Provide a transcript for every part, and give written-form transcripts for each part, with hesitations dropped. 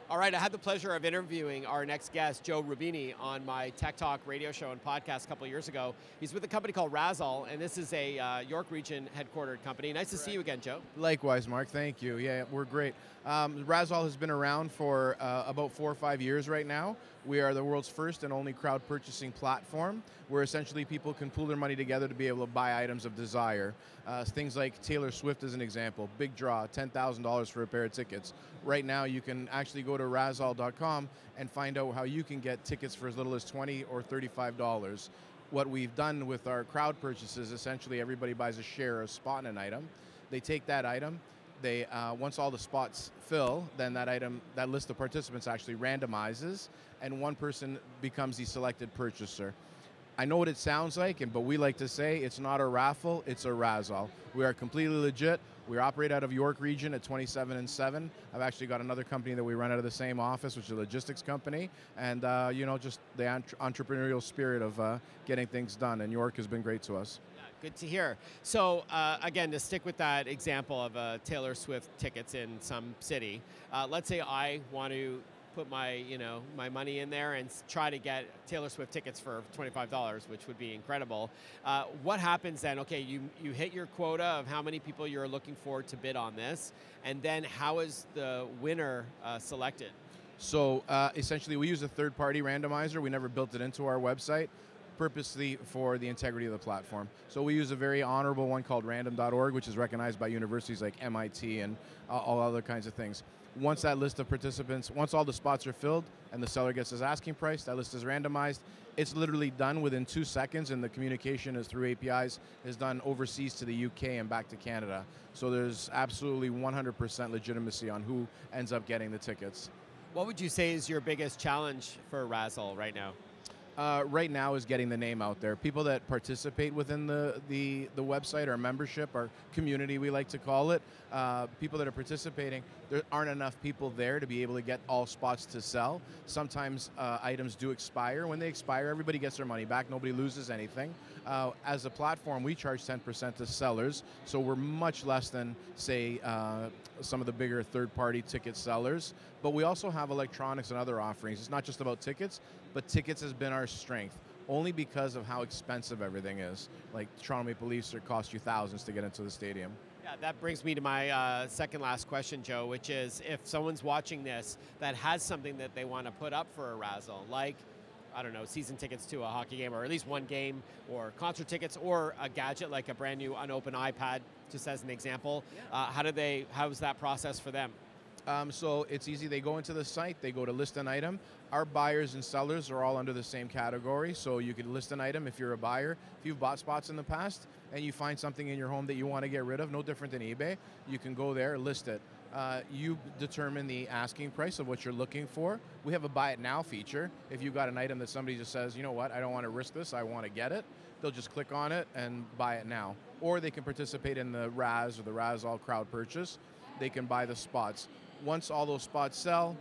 All right, I had the pleasure of interviewing our next guest, Joe Rubini, on my Tech Talk radio show and podcast a couple of years ago. He's with a company called Razzall, and this is a York Region headquartered company. Nice to see you again, Joe. Likewise, Mark. Thank you. Yeah, we're great. Razzall has been around for about 4 or 5 years right now. We are the world's first and only crowd purchasing platform where essentially people can pool their money together to be able to buy items of desire. Things like Taylor Swift as an example, big draw, $10,000 for a pair of tickets. Right now you can actually go to Razzall.com and find out how you can get tickets for as little as $20 or $35. What we've done with our crowd purchases, essentially everybody buys a share, a spot in an item. They take that item, they once all the spots fill, then that list of participants actually randomizes, and one person becomes the selected purchaser. I know what it sounds like, but we like to say it's not a raffle, it's a Razzall. We are completely legit. We operate out of York Region at 27 and 7. I've actually got another company that we run out of the same office, which is a logistics company, and just the entrepreneurial spirit of getting things done, and York has been great to us. Good to hear. So again, to stick with that example of Taylor Swift tickets in some city, let's say I want to put my money in there and try to get Taylor Swift tickets for $25, which would be incredible. What happens then? Okay, you hit your quota of how many people you're looking for to bid on this, and then how is the winner selected? So essentially, we use a third-party randomizer. We never built it into our website, purposely for the integrity of the platform. So we use a very honorable one called random.org, which is recognized by universities like MIT and all other kinds of things. Once that list of participants, once all the spots are filled and the seller gets his asking price, that list is randomized. It's literally done within 2 seconds, and the communication is through APIs, is done overseas to the UK and back to Canada. So there's absolutely 100% legitimacy on who ends up getting the tickets. What would you say is your biggest challenge for Razzall right now? Right now is getting the name out there. People that participate within the website, our membership, our community, we like to call it, people that are participating, there aren't enough people there to be able to get all spots to sell. Sometimes items do expire. When they expire, everybody gets their money back. Nobody loses anything. As a platform, we charge 10% to sellers, so we're much less than, say, some of the bigger third-party ticket sellers. But we also have electronics and other offerings. It's not just about tickets, but tickets has been our strength, only because of how expensive everything is. Like Toronto Maple Leafs, it costs you thousands to get into the stadium. Yeah, that brings me to my second last question, Joe, which is if someone's watching this that has something that they want to put up for a Razzall, like, I don't know, season tickets to a hockey game, or at least one game, or concert tickets, or a gadget like a brand new unopened iPad, just as an example, how's that process for them? So it's easy. They go into the site, they go to list an item. Our buyers and sellers are all under the same category, so you can list an item if you're a buyer. If you've bought spots in the past and you find something in your home that you want to get rid of, no different than eBay, you can go there, list it. You determine the asking price of what you're looking for. We have a buy it now feature. If you've got an item that somebody just says, you know what, I don't want to risk this, I want to get it, they'll just click on it and buy it now. Or they can participate in the Razz or the Razzall crowd purchase. They can buy the spots. Once all those spots sell,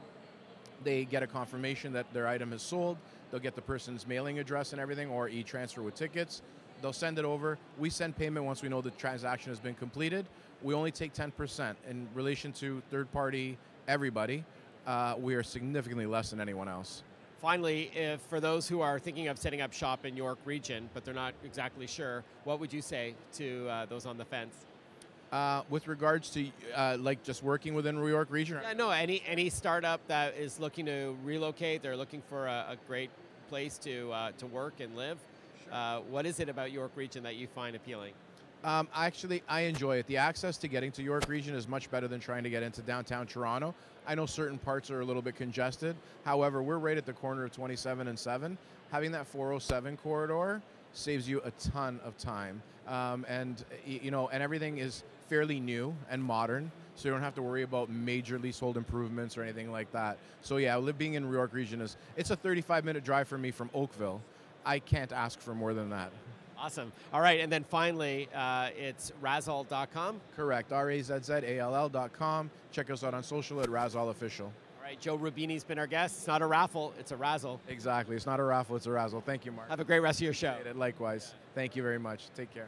they get a confirmation that their item is sold. They'll get the person's mailing address and everything, or e-transfer with tickets. They'll send it over. We send payment once we know the transaction has been completed. We only take 10%. In relation to third-party everybody, we are significantly less than anyone else. Finally, if for those who are thinking of setting up shop in York Region, but they're not exactly sure, what would you say to those on the fence? With regards to like just working within York Region? Yeah, no, any startup that is looking to relocate, they're looking for a great place to work and live. Sure. What is it about York Region that you find appealing? Actually, I enjoy it. The access to getting to York Region is much better than trying to get into downtown Toronto. I know certain parts are a little bit congested. However, we're right at the corner of 27 and 7. Having that 407 corridor saves you a ton of time. And everything is fairly new and modern, so you don't have to worry about major leasehold improvements or anything like that. So yeah, being in York Region it's a 35-minute drive for me from Oakville. I can't ask for more than that. Awesome. All right, and then finally, it's Razzall.com? Correct, RAZZALL.com. Check us out on social at Razzall Official. All right, Joe Rubini's been our guest. It's not a raffle, it's a Razzall. Exactly, it's not a raffle, it's a Razzall. Thank you, Mark. Have a great rest of your show. Likewise. Thank you very much. Take care.